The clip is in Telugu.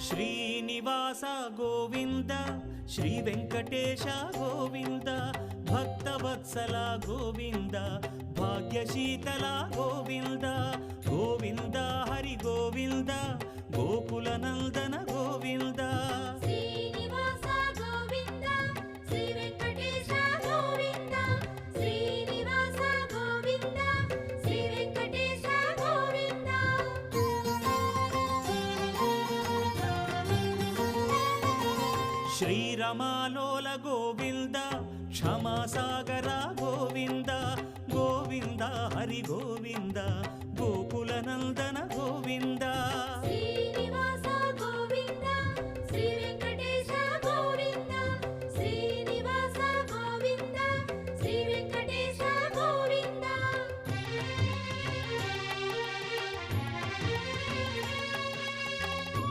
శ్రీనివాస గోవింద శ్రీ వెంకటేశ గోవింద భక్తవత్సల గోవింద భాగ్యశీతల గోవింద గోవింద హరి గోవింద గోకుల నందన గోవింద శ్రీనివాస గోవింద శ్రీ వెంకటేశ గోవింద శ్రీనివాస గోవింద శ్రీ వెంకటేశ గోవింద శ్రీరమాలోల గోవింద క్షమాసాగర గోవింద గోవింద హరి గోవింద గోకుల నందన గోవింద